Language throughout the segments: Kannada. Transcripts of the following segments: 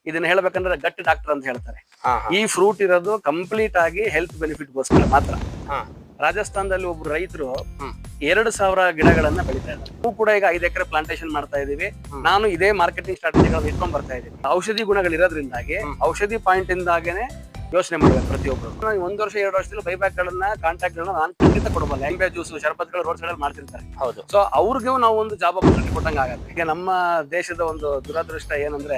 ಇದನ್ನ ಹೇಳ್ಬೇಕಂದ್ರೆ ಗಟ್ ಡಾಕ್ಟರ್ ಅಂತ ಹೇಳ್ತಾರೆ. ಈ ಫ್ರೂಟ್ ಇರೋದು ಕಂಪ್ಲೀಟ್ ಆಗಿ ಹೆಲ್ತ್ ಬೆನಿಫಿಟ್ ಗೋಸ್ಕರ ಮಾತ್ರ. ರಾಜಸ್ಥಾನದಲ್ಲಿ ಒಬ್ರು ರೈತರು 2,000 ಗಿಡಗಳನ್ನ ಬೆಳಿತಾ ಇದ್ದಾರೆ. ನಾವು ಕೂಡ ಈಗ 5 ಎಕರೆ ಪ್ಲಾಂಟೇಶನ್ ಮಾಡ್ತಾ ಇದೀವಿ. ನಾನು ಇದೇ ಮಾರ್ಕೆಟಿಂಗ್ ಸ್ಟ್ರಾಟಜಿಗಳನ್ನ ಇಟ್ಕೊಂಡ್ ಬರ್ತಾ ಇದ್ದೀನಿ. ಔಷಧಿ ಗುಣಗಳಿರೋದ್ರಿಂದಾಗಿ ಔಷಧಿ ಪಾಯಿಂಟ್ ಇಂದಾಗೇನೆ ಯೋಚನೆ ಮಾಡ್ಬೇಕು ಪ್ರತಿಯೊಬ್ರು. 1 ವರ್ಷ 2 ವರ್ಷದಲ್ಲಿ ಬೈಬ್ಯಾಕ್ ಗಳನ್ನ ಕಾಂಟ್ಯಾಕ್ಟ್ ಗಳನ್ನ ನಾನು ಖಂಡಿತ ಕೊಡಬಲ್ಲ. ಲಿಂಬೆ ಜ್ಯೂಸ್ ಶರಬತ್ಗಳು ರೋಡ್ ಸೈಡ್ ಮಾಡ್ತಿರ್ತಾರೆ. ಹೌದು. ಸೊ ಅವ್ರಿಗೂ ನಾವು ಒಂದು ಜಾಬ್ ಆಪರ್ಚುನಿಟಿ ಕೊಟ್ಟಂಗ ಆಗತ್ತೆ. ಈಗ ನಮ್ಮ ದೇಶದ ಒಂದು ದುರದೃಷ್ಟ ಏನಂದ್ರೆ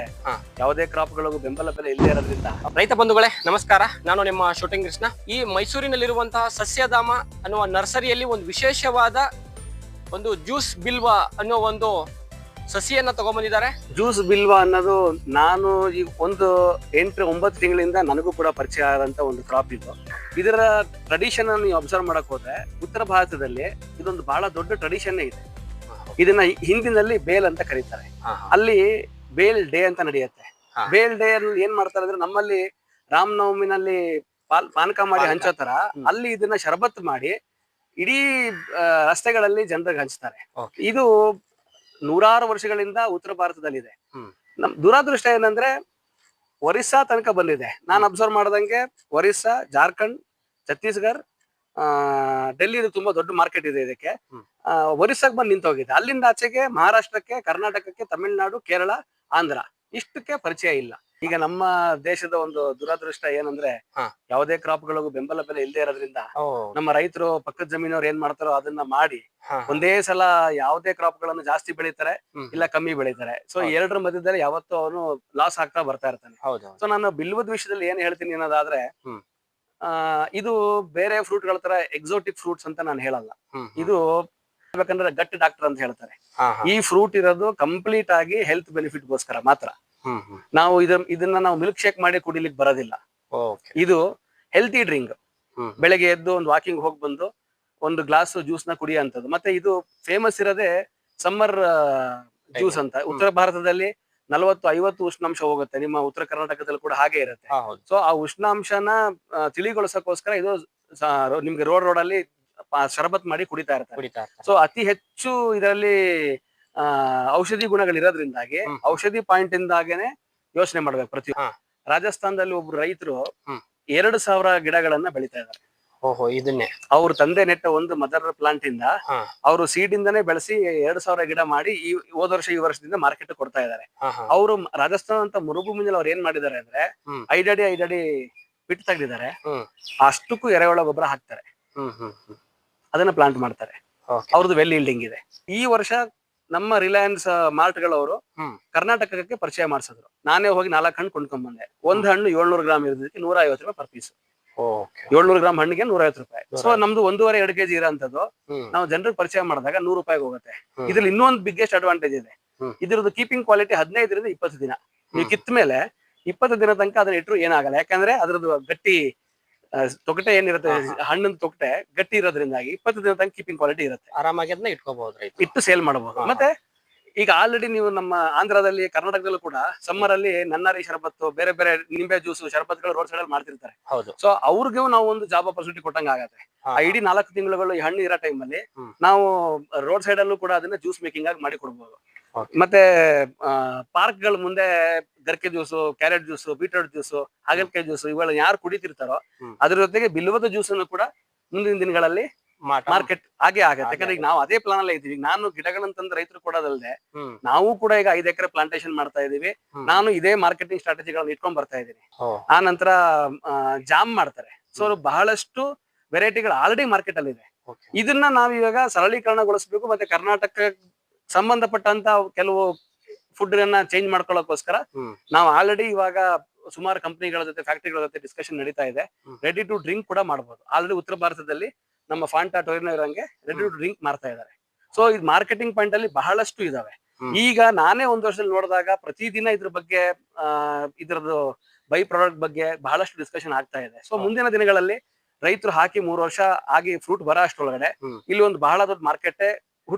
ಯಾವುದೇ ಕ್ರಾಪ್ ಗಳಿಗೂ ಬೆಂಬಲ ಬೆಲೆ ಇಲ್ಲದೆ ಇರೋದ್ರಿಂದ. ರೈತ ಬಂಧುಗಳೇ ನಮಸ್ಕಾರ, ನಾನು ನಿಮ್ಮ ಶೂಟಿಂಗ್ ಕೃಷ್ಣ. ಈ ಮೈಸೂರಿನಲ್ಲಿರುವಂತಹ ಸಸ್ಯಧಾಮ ಅನ್ನುವ ನರ್ಸರಿಯಲ್ಲಿ ಒಂದು ವಿಶೇಷವಾದ ಒಂದು ಜ್ಯೂಸ್ ಬಿಲ್ವಾ ಅನ್ನೋ ಒಂದು ಸಸಿಯನ್ನ ತಗೊಂಡ್ಬಂದಿದ್ದಾರೆ. ಜ್ಯೂಸ್ ಬಿಲ್ವಾ ಅನ್ನೋದು ನಾನು ಈಗ ಒಂದು 8-9 ತಿಂಗಳಿಂದ ನನಗೂ ಕೂಡ ಪರಿಚಯ ಆದಂತ ಒಂದು ಕ್ರಾಪ್ ಇದು. ಇದರ ಟ್ರೆಡಿಷನ್ ಅನ್ನು ನೀವು ಅಬ್ಸರ್ವ್ ಮಾಡಕ್ ಹೋದ್ರೆ ಉತ್ತರ ಭಾರತದಲ್ಲಿ ಇದೊಂದು ಬಹಳ ದೊಡ್ಡ ಟ್ರೆಡಿಷನ್ ಇದೆ. ಇದನ್ನ ಹಿಂದಿನಲ್ಲಿ ಬೇಲ್ ಅಂತ ಕರೀತಾರೆ. ಅಲ್ಲಿ ಬೇಲ್ ಡೇ ಅಂತ ನಡೆಯುತ್ತೆ. ಬೇಲ್ ಡೇ ಅಲ್ಲಿ ಏನ್ ಮಾಡ್ತಾರೆ ಅಂದ್ರೆ ನಮ್ಮಲ್ಲಿ ರಾಮನವಮಿನಲ್ಲಿ ಪಾನಕ ಮಾಡಿ ಹಂಚೋ ತರ ಅಲ್ಲಿ ಇದನ್ನ ಶರಬತ್ ಮಾಡಿ ಇಡೀ ರಸ್ತೆಗಳಲ್ಲಿ ಜನರಿಗೆ ಹಂಚ್ತಾರೆ. ಇದು ನೂರಾರು ವರ್ಷಗಳಿಂದ ಉತ್ತರ ಭಾರತದಲ್ಲಿದೆ. ನಮ್ ದುರಾದೃಷ್ಟ ಏನಂದ್ರೆ ಒರಿಸ್ಸಾ ತನಕ ಬಂದಿದೆ. ನಾನು ಅಬ್ಸರ್ವ್ ಮಾಡ್ದಂಗೆ ಒರಿಸ್ಸಾ, ಜಾರ್ಖಂಡ್, ಛತ್ತೀಸ್ಗಢ, ಡೆಲ್ಲಿ ತುಂಬಾ ದೊಡ್ಡ ಮಾರ್ಕೆಟ್ ಇದೆ ಇದಕ್ಕೆ. ಒರಿಸ್ಸಾಗ್ ಬಂದು ನಿಂತೋಗಿದೆ. ಅಲ್ಲಿಂದ ಆಚೆಗೆ ಮಹಾರಾಷ್ಟ್ರಕ್ಕೆ, ಕರ್ನಾಟಕಕ್ಕೆ, ತಮಿಳುನಾಡು, ಕೇರಳ, ಆಂಧ್ರ ಇಷ್ಟಕ್ಕೆ ಪರಿಚಯ ಇಲ್ಲ. ಈಗ ನಮ್ಮ ದೇಶದ ಒಂದು ದುರದೃಷ್ಟ ಏನಂದ್ರೆ ಯಾವುದೇ ಕ್ರಾಪ್ ಗಳಿಗೂ ಬೆಂಬಲ ಬೆಲೆ ಇಲ್ಲದೆ ಇರೋದ್ರಿಂದ ನಮ್ಮ ರೈತರು ಪಕ್ಕದ ಜಮೀನವ್ರು ಏನ್ ಮಾಡ್ತಾರೋ ಅದನ್ನ ಮಾಡಿ ಒಂದೇ ಸಲ ಯಾವುದೇ ಕ್ರಾಪ್ ಗಳನ್ನು ಜಾಸ್ತಿ ಬೆಳೀತಾರೆ ಇಲ್ಲ ಕಮ್ಮಿ ಬೆಳೀತಾರೆ. ಸೊ ಎರಡರ ಮಧ್ಯದಲ್ಲಿ ಯಾವತ್ತೂ ಅವನು ಲಾಸ್ ಆಗ್ತಾ ಬರ್ತಾ ಇರ್ತಾನೆ. ಸೊ ನಾನು ಬಿಲ್ವದ ವಿಷಯದಲ್ಲಿ ಏನ್ ಹೇಳ್ತೀನಿ ಅನ್ನೋದಾದ್ರೆ ಇದು ಬೇರೆ ಫ್ರೂಟ್ ಗಳ ತರ ಎಕ್ಸೋಟಿಕ್ ಫ್ರೂಟ್ಸ್ ಅಂತ ನಾನು ಹೇಳಲ್ಲ. ಇದು ಹೇಳ್ಬೇಕಂದ್ರೆ ಗಟ್ ಡಾಕ್ಟರ್ ಅಂತ ಹೇಳ್ತಾರೆ. ಈ ಫ್ರೂಟ್ ಇರೋದು ಕಂಪ್ಲೀಟ್ ಆಗಿ ಹೆಲ್ತ್ ಬೆನಿಫಿಟ್ ಗೋಸ್ಕರ ಮಾತ್ರ. ನಾವು ಇದನ್ನ ನಾವು ಮಿಲ್ಕ್ ಶೇಕ್ ಮಾಡಿ ಕುಡಿಲಿಕ್ಕೆ ಬರೋದಿಲ್ಲ. ಇದು ಹೆಲ್ತಿ ಡ್ರಿಂಕ್. ಬೆಳಗ್ಗೆ ಎದ್ದು ಒಂದು ವಾಕಿಂಗ್ ಹೋಗಿ ಬಂದು ಒಂದು ಗ್ಲಾಸ್ ಜ್ಯೂಸ್ ನ ಕುಡಿಯುವಂಥದ್ದು. ಮತ್ತೆ ಇದು ಫೇಮಸ್ ಇರೋದೇ ಸಮ್ಮರ್ ಜ್ಯೂಸ್ ಅಂತ. ಉತ್ತರ ಭಾರತದಲ್ಲಿ 40-50 ಉಷ್ಣಾಂಶ ಹೋಗುತ್ತೆ. ನಿಮ್ಮ ಉತ್ತರ ಕರ್ನಾಟಕದಲ್ಲಿ ಕೂಡ ಹಾಗೆ ಇರುತ್ತೆ. ಸೊ ಆ ಉಷ್ಣಾಂಶನ ತಿಳಿಗೊಳಿಸಕ್ಕೋಸ್ಕರ ಇದು ನಿಮ್ಗೆ ರೋಡ್ ಅಲ್ಲಿ ಶರಬತ್ ಮಾಡಿ ಕುಡಿತಾ ಇರ್ತಾರೆ. ಸೊ ಅತಿ ಹೆಚ್ಚು ಇದರಲ್ಲಿ ಔಷಧಿ ಗುಣಗಳಿರೋದ್ರಿಂದಾಗಿ ಔಷಧಿ ಪಾಯಿಂಟ್ ಇಂದಾಗೇನೆ ಯೋಚನೆ ಮಾಡ್ಬೇಕು ಪ್ರತಿ. ರಾಜಸ್ಥಾನದಲ್ಲಿ ಒಬ್ರು ರೈತರು 2,000 ಗಿಡಗಳನ್ನ ಬೆಳಿತಾ ಇದ್ದಾರೆ. ಇದನ್ನೇ ಅವ್ರ ತಂದೆ ನೆಟ್ಟ ಒಂದು ಮದರ್ ಪ್ಲಾಂಟ್ ಇಂದ ಅವರು ಸೀಡ್ ಇಂದಾನೆ ಬೆಳೆಸಿ 2,000 ಗಿಡ ಮಾಡಿ ಈ ವರ್ಷದಿಂದ ಮಾರ್ಕೆಟ್ ಕೊಡ್ತಾ ಇದ್ದಾರೆ. ಅವರು ರಾಜಸ್ಥಾನ ಅಂತ ಮರುಭೂಮಿನಲ್ಲಿ ಅವ್ರು ಏನ್ ಮಾಡಿದ್ದಾರೆ ಅಂದ್ರೆ 5 ಅಡಿ ಬಿಟ್ಟು ತೆಗ್ದಿದ್ದಾರೆ. ಅಷ್ಟಕ್ಕೂ ಎರೆಹುಳ ಗೊಬ್ಬರ ಹಾಕ್ತಾರೆ. ಅದನ್ನ ಪ್ಲಾಂಟ್ ಮಾಡ್ತಾರೆ. ಅವ್ರದ್ದು ವೆಲ್ ಈಲ್ಡಿಂಗ್ ಇದೆ. ಈ ವರ್ಷ ನಮ್ಮ ರಿಲಯನ್ಸ್ ಮಾರ್ಟ್ ಗಳವರು ಕರ್ನಾಟಕಕ್ಕೆ ಪರಿಚಯ ಮಾಡಿಸಿದ್ರು. ನಾನೇ ಹೋಗಿ 4 ಹಣ್ಣು ಕೊಂಡ್ಕೊಂಡ್ ಬಂದೆ. ಒಂದು ಹಣ್ಣು 700 ಗ್ರಾಮ್ ಇರೋದಕ್ಕೆ 150 ರೂಪಾಯಿ ಪರ್ ಪೀಸ್. 700 ಗ್ರಾಮ್ ಹಣ್ಣಿಗೆ 150 ರೂಪಾಯಿ. ಸೊ ನಮ್ದು 1.5-2 kg ಇರೋಂಥದ್ದು ನಾವು ಜನರಿಗೆ ಪರಿಚಯ ಮಾಡಿದಾಗ 100 ರೂಪಾಯಿಗೆ ಹೋಗುತ್ತೆ. ಇದ್ರಲ್ಲಿ ಇನ್ನೊಂದು ಬಿಗ್ಗೆಸ್ಟ್ ಅಡ್ವಾಂಟೇಜ್ ಇದೆ. ಇದ್ರದ್ದು ಕೀಪಿಂಗ್ ಕ್ವಾಲಿಟಿ 15-20 ದಿನ. ನೀವು ಕಿತ್ತ ಮೇಲೆ 20 ದಿನ ತನಕ ಅದನ್ನ ಇಟ್ಟರು ಏನಾಗಲ್ಲ. ಯಾಕಂದ್ರೆ ಅದ್ರದ್ದು ಗಟ್ಟಿ ತೊಗಟೆ ಏನಿರುತ್ತೆ, ಹಣ್ಣಿನ ತೊಗಟೆ ಗಟ್ಟಿ ಇರೋದ್ರಿಂದಾಗಿ 20 ದಿನ ತನಕ ಕೀಪಿಂಗ್ ಕ್ವಾಲಿಟಿ ಇರುತ್ತೆ. ಆರಾಮಾಗಿ ಅದನ್ನ ಇಟ್ಕೋಬಹುದು, ಇಟ್ಟು ಸೇಲ್ ಮಾಡಬಹುದು. ಮತ್ತೆ ಈಗ ಆಲ್ರೆಡಿ ನೀವು ನಮ್ಮ ಆಂಧ್ರದಲ್ಲಿ, ಕರ್ನಾಟಕದಲ್ಲೂ ಕೂಡ ಸಮ್ಮರ್ ಅಲ್ಲಿ ನನ್ನಾರಿ ಶರಬತ್ತು, ಬೇರೆ ಬೇರೆ ನಿಂಬೆ ಜ್ಯೂಸ್ ಶರಬತ್ಗಳು ರೋಡ್ ಸೈಡ್ ಅಲ್ಲಿ ಮಾಡ್ತಿರ್ತಾರೆ. ಸೊ ಅವ್ರಿಗೂ ನಾವು ಒಂದು ಜಾಬ್ ಆಪರ್ಚುನಿಟಿ ಕೊಟ್ಟಂಗ ಆಗತ್ತೆ. ಇಡೀ 4 ತಿಂಗಳುಗಳು ಈ ಹಣ್ಣು ಇರೋ ಟೈಮ್ ಅಲ್ಲಿ ನಾವು ರೋಡ್ ಸೈಡ್ ಅಲ್ಲೂ ಕೂಡ ಅದನ್ನ ಜ್ಯೂಸ್ ಮೇಕಿಂಗ್ ಆಗಿ ಮಾಡಿ ಕೊಡ್ಬೋದು. ಮತ್ತೆ ಪಾರ್ಕ್ ಗಳ ಮುಂದೆ ಗರ್ಕೆ juice, carrot juice, beetroot juice, ಹಾಗಲಕಾಯಿ ಜ್ಯೂಸು ಇವುಗಳನ್ನ ಯಾರು ಕುಡಿತಿರ್ತಾರೋ ಅದ್ರ ಜೊತೆಗೆ ಬಿಲ್ವದ ಜ್ಯೂಸ್ ಅನ್ನು ಕೂಡ ಮುಂದಿನ ದಿನಗಳಲ್ಲಿ ಮಾರ್ಕೆಟ್ ಹಾಗೆ ಆಗತ್ತೆ. ಯಾಕಂದ್ರೆ ಈಗ ನಾವು ಅದೇ ಪ್ಲಾನ್ ಅಲ್ಲೇ ಇದ್ದೀವಿ. ನಾನು ಗಿಡಗಳಂತಂದ್ರೆ ರೈತರು ಕೊಡೋದಲ್ಲದೆ ನಾವು ಕೂಡ ಈಗ 5 ಎಕರೆ ಪ್ಲಾಂಟೇಶನ್ ಮಾಡ್ತಾ ಇದೀವಿ. ನಾನು ಇದೇ ಮಾರ್ಕೆಟಿಂಗ್ ಸ್ಟ್ರಾಟಜಿಗಳನ್ನ ಇಟ್ಕೊಂಡ್ ಬರ್ತಾ ಇದ್ದೀನಿ. ಆ ನಂತರ ಜಾಮ್ ಮಾಡ್ತಾರೆ. ಸೊ ಬಹಳಷ್ಟು ವೆರೈಟಿಗಳು ಆಲ್ರೆಡಿ ಮಾರ್ಕೆಟ್ ಅಲ್ಲಿ ಇದೆ. ಇದನ್ನ ನಾವು ಇವಾಗ ಸರಳೀಕರಣಗೊಳಿಸಬೇಕು. ಮತ್ತೆ ಕರ್ನಾಟಕ ಸಂಬಂಧಪಟ್ಟಂತ ಕೆಲವು ಫುಡ್ ಅನ್ನ ಚೇಂಜ್ ಮಾಡ್ಕೊಳ್ಳೋಕೋಸ್ಕರ ನಾವು ಆಲ್ರೆಡಿ ಇವಾಗ ಸುಮಾರು ಕಂಪನಿಗಳ ಜೊತೆ, ಫ್ಯಾಕ್ಟರಿಗಳ ಜೊತೆ ಡಿಸ್ಕಷನ್ ನಡೀತಾ ಇದೆ. ರೆಡಿ ಟು ಡ್ರಿಂಕ್ ಕೂಡ ಮಾಡಬಹುದು. ಆಲ್ರೆಡಿ ಉತ್ತರ ಭಾರತದಲ್ಲಿ ನಮ್ಮ Fanta Torino ಇರಂಗೆ ready to drink ಮಾಡ್ತಾ ಇದ್ದಾರೆ. ಸೊ ಇದು ಮಾರ್ಕೆಟಿಂಗ್ ಪಾಯಿಂಟ್ ಅಲ್ಲಿ ಬಹಳಷ್ಟು ಇದಾವೆ. ಈಗ ನಾನೇ 1 ವರ್ಷದಲ್ಲಿ ನೋಡಿದಾಗ ಪ್ರತಿದಿನ ಇದ್ರ ಬಗ್ಗೆ ಇದ್ರದ್ದು ಬೈ ಪ್ರಾಡಕ್ಟ್ ಬಗ್ಗೆ ಬಹಳಷ್ಟು ಡಿಸ್ಕಷನ್ ಆಗ್ತಾ ಇದೆ. ಸೊ ಮುಂದಿನ ದಿನಗಳಲ್ಲಿ ರೈತರು ಹಾಕಿ 3 ವರ್ಷ ಆಗಿ ಫ್ರೂಟ್ ಬರೋ ಅಷ್ಟೊಳಗಡೆ ಇಲ್ಲಿ ಒಂದು ಬಹಳ ದೊಡ್ಡ ಮಾರ್ಕೆಟ್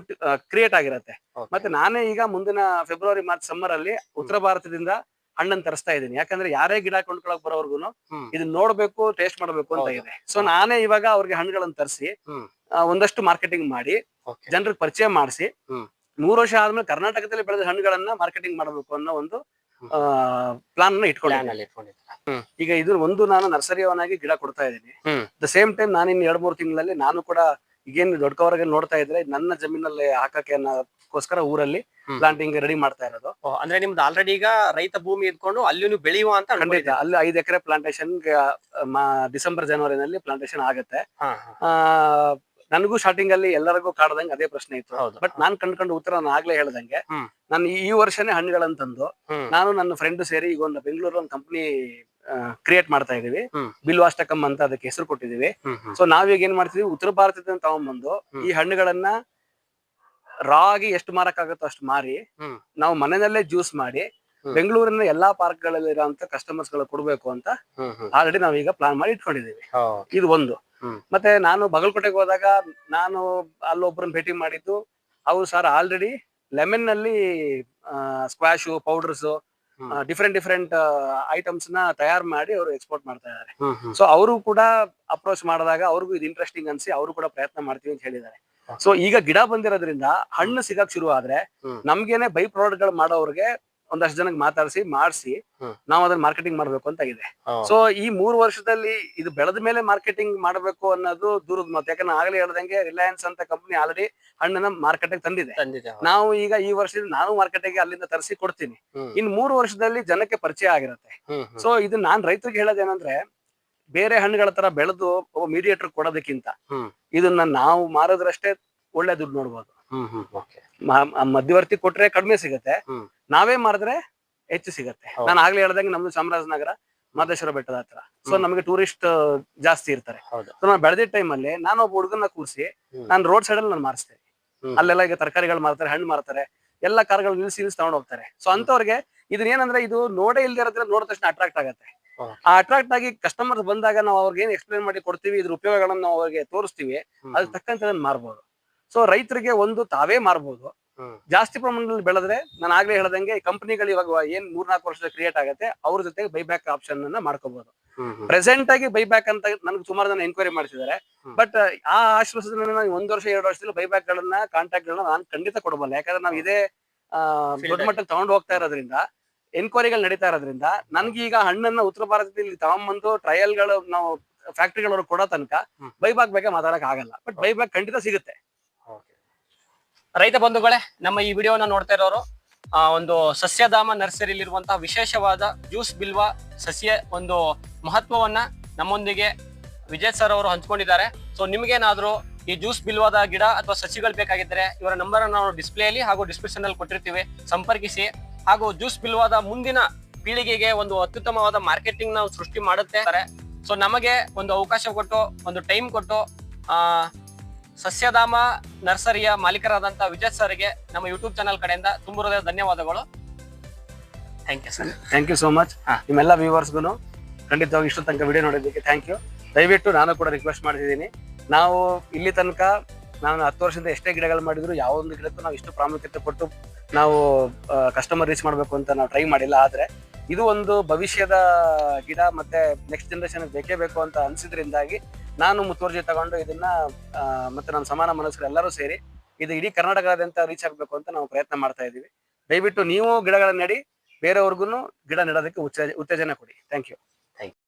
ಕ್ರಿಯೇಟ್ ಆಗಿರತ್ತೆ. ಮತ್ತೆ ನಾನೇ ಈಗ ಮುಂದಿನ ಫೆಬ್ರವರಿ-ಮಾರ್ಚ್ ಸಮ್ಮರ್ ಅಲ್ಲಿ ಉತ್ತರ ಭಾರತದಿಂದ ಹಣ್ಣನ್ನು ತರಿಸ್ತಾ ಇದ್ದೀನಿ. ಯಾಕಂದ್ರೆ ಯಾರೇ ಗಿಡ ಕೊಂಡ್ಕೊಳಕ್ ಬರೋರ್ಗು ಇದನ್ನ ನೋಡ್ಬೇಕು, ಟೇಸ್ಟ್ ಮಾಡ್ಬೇಕು ಅಂತ ಇದೆ. ಸೊ ನಾನೇ ಇವಾಗ ಅವ್ರಿಗೆ ಹಣ್ಣುಗಳನ್ನ ತರಿಸಿ ಒಂದಷ್ಟು ಮಾರ್ಕೆಟಿಂಗ್ ಮಾಡಿ ಜನರಿಗೆ ಪರಿಚಯ ಮಾಡಿಸಿ 3 ವರ್ಷ ಆದ್ಮೇಲೆ ಕರ್ನಾಟಕದಲ್ಲಿ ಬೆಳೆದ ಹಣ್ಣುಗಳನ್ನ ಮಾರ್ಕೆಟಿಂಗ್ ಮಾಡಬೇಕು ಅನ್ನೋ ಒಂದು ಪ್ಲಾನ್ ಪ್ಲಾನ್ ಇಟ್ಕೊಂಡಿದ್ದೀನಿ. ಅಲ್ಲಿ ಇಟ್ಕೊಂಡಿದ್ದೀರಾ? ಈಗ ಇದು ಒಂದು ನಾನು ನರ್ಸರಿಯವನಾಗಿ ಗಿಡ ಕೊಡ್ತಾ ಇದ್ದೀನಿ. ದ ಸೇಮ್ ಟೈಮ್ ನಾನು ಇನ್ನು 2-3 ತಿಂಗಳಲ್ಲಿ ನಾನು ಕೂಡ ಈಗೇನು ದೊಡ್ಡ ಕವರ್ಗೆ ನೋಡ್ತಾ ಇದ್ರೆ ನನ್ನ ಜಮೀನಲ್ಲಿ ಹಾಕಕ್ಕೆ ಅನ್ನೋಕ್ಕೋಸ್ಕರ ಊರಲ್ಲಿ ಪ್ಲಾಂಟಿಂಗ್ ರೆಡಿ ಮಾಡ್ತಾ ಇರೋದು. ಅಂದ್ರೆ ನಿಮ್ದು ಆಲ್ರೆಡಿ ಈಗ ರೈತ ಭೂಮಿ ಇದ್ಕೊಂಡು ಅಲ್ಲಿ ನೀವು ಬೆಳೆಯುವ ಅಂತ ಖಂಡಿತ ಅಲ್ಲಿ 5 ಎಕರೆ ಪ್ಲಾಂಟೇಶನ್ ಡಿಸೆಂಬರ್ ಜನವರಿನಲ್ಲಿ ಪ್ಲಾಂಟೇಶನ್ ಆಗುತ್ತೆ. ನನಗೂ ಸ್ಟಾರ್ಟಿಂಗ್ ಅಲ್ಲಿ ಎಲ್ಲರಿಗೂ ಕಾಡ್ದಂಗೆ ಅದೇ ಪ್ರಶ್ನೆ ಇತ್ತು. ಬಟ್ ನಾನ್ ಕಂಡ್ಕೊಂಡು ಉತ್ತರ ನಾನು ಆಗ್ಲೇ ಹೇಳ್ದಂಗೆ, ನಾನು ಈ ವರ್ಷನೇ ಹಣ್ಣುಗಳನ್ನ ತಂದು ನಾನು ನನ್ನ ಫ್ರೆಂಡ್ ಸೇರಿ ಈಗ ಒಂದು ಬೆಂಗಳೂರು ಒಂದು ಕಂಪನಿ ಕ್ರಿಯೇಟ್ ಮಾಡ್ತಾ ಇದೀವಿ. ಬಿಲ್ವಾಷ್ಟಕಂ ಅಂತ ಅದಕ್ಕೆ ಹೆಸರು ಕೊಟ್ಟಿದೀವಿ. ಸೊ ನಾವೀಗ ಏನ್ ಮಾಡ್ತಿದೀವಿ, ಉತ್ತರ ಭಾರತದಿಂದ ತಗೊಂಡ್ಬಂದು ಈ ಹಣ್ಣುಗಳನ್ನ ರಾ ಆಗಿ ಎಷ್ಟು ಮಾರಕ್ಕಾಗುತ್ತೋ ಅಷ್ಟು ಮಾರಿ ನಾವು ಮನೆಯಲ್ಲೇ ಜ್ಯೂಸ್ ಮಾಡಿ ಬೆಂಗಳೂರಿನ ಎಲ್ಲಾ ಪಾರ್ಕ್ ಗಳಲ್ಲಿ ಇರುವಂತ ಕಸ್ಟಮರ್ಸ್ ಗಳು ಕೊಡ್ಬೇಕು ಅಂತ ಆಲ್ರೆಡಿ ನಾವೀಗ ಪ್ಲಾನ್ ಮಾಡಿ ಇಟ್ಕೊಂಡಿದೀವಿ. ಇದು ಒಂದು. ಮತ್ತೆ ನಾನು ಬಾಗಲಕೋಟೆಗೆ ಹೋದಾಗ ನಾನು ಅಲ್ಲೊಬ್ಬರನ್ನ ಭೇಟಿ ಮಾಡಿದ್ದು, ಅವ್ರು ಸರ್ ಆಲ್ರೆಡಿ ಲೆಮನ್ ನಲ್ಲಿ ಸ್ಕ್ವಾಶ್ ಪೌಡರ್ಸ್ ಡಿಫ್ರೆಂಟ್ ಐಟಮ್ಸ್ ನ ತಯಾರು ಮಾಡಿ ಅವರು ಎಕ್ಸ್ಪೋರ್ಟ್ ಮಾಡ್ತಾ ಇದ್ದಾರೆ. ಸೊ ಅವರು ಕೂಡ ಅಪ್ರೋಚ್ ಮಾಡಿದಾಗ ಅವ್ರಿಗೂ ಇದು ಇಂಟ್ರೆಸ್ಟಿಂಗ್ ಅನ್ಸಿ ಅವರು ಕೂಡ ಪ್ರಯತ್ನ ಮಾಡ್ತೀವಿ ಅಂತ ಹೇಳಿದ್ದಾರೆ. ಸೊ ಈಗ ಗಿಡ ಬಂದಿರೋದ್ರಿಂದ ಹಣ್ಣು ಸಿಗಕ್ ಶುರು ಆದ್ರೆ ನಮ್ಗೇನೆ ಬೈ ಪ್ರಾಡಕ್ಟ್ ಗಳು ಮಾಡೋರ್ಗೆ ಒಂದಷ್ಟು ಜನಕ್ಕೆ ಮಾತಾಡಿಸಿ ಮಾಡಿಸಿ ನಾವು ಅದನ್ನ ಮಾರ್ಕೆಟಿಂಗ್ ಮಾಡ್ಬೇಕು ಅಂತ ಇದೆ. ಸೊ ಈ 3 ವರ್ಷದಲ್ಲಿ ಇದು ಬೆಳೆದ ಮೇಲೆ ಮಾರ್ಕೆಟಿಂಗ್ ಮಾಡಬೇಕು ಅನ್ನೋದು ದೂರದ ಮಾತು. ಯಾಕಂದ್ರೆ ಆಗ್ಲೇ ಹೇಳ್ದಂಗೆ ರಿಲಯನ್ಸ್ ಅಂತ ಕಂಪನಿ ಆಲ್ರೆಡಿ ಹಣ್ಣನ್ನ ಮಾರ್ಕೆಟ್ ತಂದಿದೆ. ನಾವು ಈಗ ಈ ವರ್ಷದಿಂದ ನಾನು ಮಾರ್ಕೆಟ್ಗೆ ಅಲ್ಲಿಂದ ತರಿಸಿ ಕೊಡ್ತೀನಿ. ಇನ್ 3 ವರ್ಷದಲ್ಲಿ ಜನಕ್ಕೆ ಪರಿಚಯ ಆಗಿರುತ್ತೆ. ಸೊ ಇದು ನಾನ್ ರೈತರಿಗೆ ಹೇಳೋದೇನಂದ್ರೆ, ಬೇರೆ ಹಣ್ಣುಗಳ ತರ ಬೆಳೆದು ಮೀಡಿಯೇಟರ್ ಕೊಡೋದಕ್ಕಿಂತ ಇದನ್ನ ನಾವು ಮಾರೋದ್ರಷ್ಟೇ ಒಳ್ಳೆ ದುಡ್ಡು ನೋಡ್ಬೋದು. ಮಧ್ಯವರ್ತಿ ಕೊಟ್ರೆ ಕಡಿಮೆ ಸಿಗತ್ತೆ, ನಾವೇ ಮಾರಿದ್ರೆ ಹೆಚ್ಚು ಸಿಗತ್ತೆ. ನಾನು ಆಗ್ಲೇ ಹೇಳ್ದಂಗೆ ನಮ್ದು ಚಾಮರಾಜನಗರ ಮಹದೇಶ್ವರ ಬೆಟ್ಟದ ಹತ್ರ. ಸೊ ನಮಗೆ ಟೂರಿಸ್ಟ್ ಜಾಸ್ತಿ ಇರ್ತಾರೆ. ಸೊ ನಾನು ಬೆಳೆದಿದ್ದ ಟೈಮ್ ಅಲ್ಲಿ ನಾನು ಒಬ್ಬ ಹುಡುಗನ ಕೂರಿಸಿ ನಾನು ರೋಡ್ ಸೈಡ್ ಅಲ್ಲಿ ನಾನು ಮಾರಿಸ್ತೇನೆ. ಅಲ್ಲೆಲ್ಲ ಈಗ ತರಕಾರಿಗಳು ಮಾರ್ತಾರೆ, ಹಣ್ಣು ಮಾರ್ತಾರೆ, ಎಲ್ಲ ಕಾರ್ಗಳು ನಿಲ್ಸಿ ತಗೊಂಡು ಹೋಗ್ತಾರೆ. ಸೊ ಅಂತವ್ರಿಗೆ ಇದನ್ನೇನಂದ್ರೆ ಇದು ನೋಡೇ ಇಲ್ದೇ ಇರೋದ್ರೆ ನೋಡಿದ ತಕ್ಷಣ ಅಟ್ರಾಕ್ಟ್ ಆಗತ್ತೆ. ಆ ಅಟ್ರಾಕ್ಟ್ ಆಗಿ ಕಸ್ಟಮರ್ ಬಂದಾಗ ನಾವು ಅವ್ರಿಗೆ ಏನ್ ಎಕ್ಸ್ಪ್ಲೇನ್ ಮಾಡಿ ಕೊಡ್ತೀವಿ, ಇದ್ರ ಉಪಯೋಗಗಳನ್ನ ನಾವು ಅವ್ರಿಗೆ ತೋರಿಸ್ತೀವಿ, ಅದ್ರ ತಕ್ಕಂತೆ ಅದನ್ನ ಮಾರ್ಬೋದು. ಸೊ ರೈತರಿಗೆ ಒಂದು ತಾವೇ ಮಾರ್ಬೋದು. ಜಾಸ್ತಿ ಪ್ರಮಾಣದಲ್ಲಿ ಬೆಳೆದ್ರೆ ನಾನು ಆಗ್ಲೇ ಹೇಳ್ದಂಗೆ ಕಂಪನಿಗಳು ಇವಾಗ ಏನ್ 3-4 ವರ್ಷದ ಕ್ರಿಯೇಟ್ ಆಗುತ್ತೆ, ಅವ್ರ ಜೊತೆಗೆ ಬೈಬ್ಯಾಕ್ ಆಪ್ಷನ್ ಅನ್ನ ಮಾಡ್ಕೋಬಹುದು. ಪ್ರೆಸೆಂಟ್ ಆಗಿ ಬೈಬ್ಯಾಕ್ ಅಂತ ನನ್ಗೆ ಸುಮಾರು ಜನ ಎನ್ಕ್ವೈರಿ ಮಾಡ್ತಿದ್ದಾರೆ. ಬಟ್ ಆ ಆಶ್ವಾಸನೆ 1 ವರ್ಷ 2 ವರ್ಷದಲ್ಲಿ ಬೈಬ್ಯಾಕ್ ಗಳನ್ನ ಕಾಂಟ್ಯಾಕ್ಟ್ ಗಳನ್ನ ನಾನು ಖಂಡಿತ ಕೊಡಬಲ್ಲ. ಯಾಕಂದ್ರೆ ನಾವು ಇದೇ ದೊಡ್ಡ ಮಟ್ಟದಲ್ಲಿ ತಗೊಂಡು ಹೋಗ್ತಾ ಇರೋದ್ರಿಂದ, ಎನ್ಕ್ವೈರಿಗಳು ನಡೀತಾ ಇರೋದ್ರಿಂದ, ನನ್ಗೆ ಈಗ ಹಣ್ಣನ್ನ ಉತ್ತರ ಭಾರತದಲ್ಲಿ ತಗೊಂಡ್ಬಂದು ಟ್ರಯಲ್ಗಳು ನಾವು ಫ್ಯಾಕ್ಟ್ರಿಗಳವ್ರಿಗೆ ಕೊಡೋ ತನಕ ಬೈಬ್ಯಾಕ್ ಬಗ್ಗೆ ಮಾತಾಡಕ್ ಆಗಲ್ಲ. ಬಟ್ ಬೈಬ್ಯಾಕ್ ಖಂಡಿತ ಸಿಗುತ್ತೆ. ರೈತ ಬಂಧುಗಳೇ, ನಮ್ಮ ಈ ವಿಡಿಯೋನ ನೋಡ್ತಾ ಇರೋರು ಒಂದು ಸಸ್ಯಧಾಮ ನರ್ಸರಿಲಿರುವಂತಹ ವಿಶೇಷವಾದ ಜ್ಯೂಸ್ ಬಿಲ್ವಾ ಸಸ್ಯ ಒಂದು ಮಹತ್ವವನ್ನ ನಮ್ಮೊಂದಿಗೆ ವಿಜಯ್ ಸರ್ ಅವರು ಹಂಚ್ಕೊಂಡಿದ್ದಾರೆ. ಸೊ ನಿಮ್ಗೇನಾದ್ರೂ ಈ ಜ್ಯೂಸ್ ಬಿಲ್ವಾದ ಗಿಡ ಅಥವಾ ಸಸಿಗಳು ಬೇಕಾಗಿದ್ದರೆ ಇವರ ನಂಬರ್ ನಾವು ಡಿಸ್ಪ್ಲೇ ಅಲ್ಲಿ ಹಾಗೂ ಡಿಸ್ಕ್ರಿಪ್ಷನ್ ಅಲ್ಲಿ ಕೊಟ್ಟಿರ್ತೀವಿ, ಸಂಪರ್ಕಿಸಿ. ಹಾಗೂ ಜ್ಯೂಸ್ ಬಿಲ್ವಾದ ಮುಂದಿನ ಪೀಳಿಗೆಗೆ ಒಂದು ಅತ್ಯುತ್ತಮವಾದ ಮಾರ್ಕೆಟಿಂಗ್ ನಾವು ಸೃಷ್ಟಿ ಮಾಡುತ್ತೆ. ಸೊ ನಮಗೆ ಒಂದು ಅವಕಾಶ ಕೊಟ್ಟು, ಒಂದು ಟೈಮ್ ಕೊಟ್ಟು ಸಸ್ಯಧಾಮ ನರ್ಸರಿಯ ಮಾಲೀಕರಾದಂತ ವಿಜಯ್ ಸರ್ಗೆ ನಮ್ಮ ಯೂಟ್ಯೂಬ್ ಚಾನಲ್ ಕಡೆಯಿಂದ ತುಂಬ ಹೃದಯ ಧನ್ಯವಾದಗಳು. Thank you sir. Thank you so much. ನಿಮ್ಮೆಲ್ಲ ವ್ಯೂವರ್ಸ್ಗೂ ಖಂಡಿತವಾಗಿ ಇಷ್ಟು ತನಕ ವಿಡಿಯೋ ನೋಡೋದಕ್ಕೆ ಥ್ಯಾಂಕ್ ಯು. ದಯವಿಟ್ಟು ನಾನು ಕೂಡ ರಿಕ್ವೆಸ್ಟ್ ಮಾಡ್ತಿದ್ದೀನಿ, ನಾವು ಇಲ್ಲಿ ತನಕ ನಾನು 10 ವರ್ಷದಿಂದ ಎಷ್ಟೇ ಗಿಡಗಳು ಮಾಡಿದ್ರು ಯಾವೊಂದು ಗಿಡಕ್ಕೂ ನಾವು ಇಷ್ಟು ಪ್ರಾಮುಖ್ಯತೆ ಕೊಟ್ಟು ನಾವು ಕಸ್ಟಮರ್ ರೀಚ್ ಮಾಡಬೇಕು ಅಂತ ನಾವು ಟ್ರೈ ಮಾಡಿಲ್ಲ. ಆದ್ರೆ ಇದು ಒಂದು ಭವಿಷ್ಯದ ಗಿಡ, ಮತ್ತೆ ನೆಕ್ಸ್ಟ್ ಜನರೇಷನ್ ಬೇಕೇ ಬೇಕು ಅಂತ ಅನ್ಸಿದ್ರಿಂದಾಗಿ ನಾನು ಮುತುವರ್ಜಿ ತಗೊಂಡು ಇದನ್ನ ಮತ್ತೆ ನಮ್ಮ ಸಮಾನ ಮನಸ್ಕರು ಎಲ್ಲರೂ ಸೇರಿ ಇದು ಇಡೀ ಕರ್ನಾಟಕದಾದ್ಯಂತ ರೀಚ್ ಆಗ್ಬೇಕು ಅಂತ ನಾವು ಪ್ರಯತ್ನ ಮಾಡ್ತಾ ಇದೀವಿ. ದಯವಿಟ್ಟು ನೀವು ಗಿಡಗಳನ್ನ ನೆಡಿ, ಬೇರೆಯವ್ರಿಗೂ ಗಿಡ ನೆಡೋದಕ್ಕೆ ಉತ್ತೇಜನ ಕೊಡಿ. Thank you.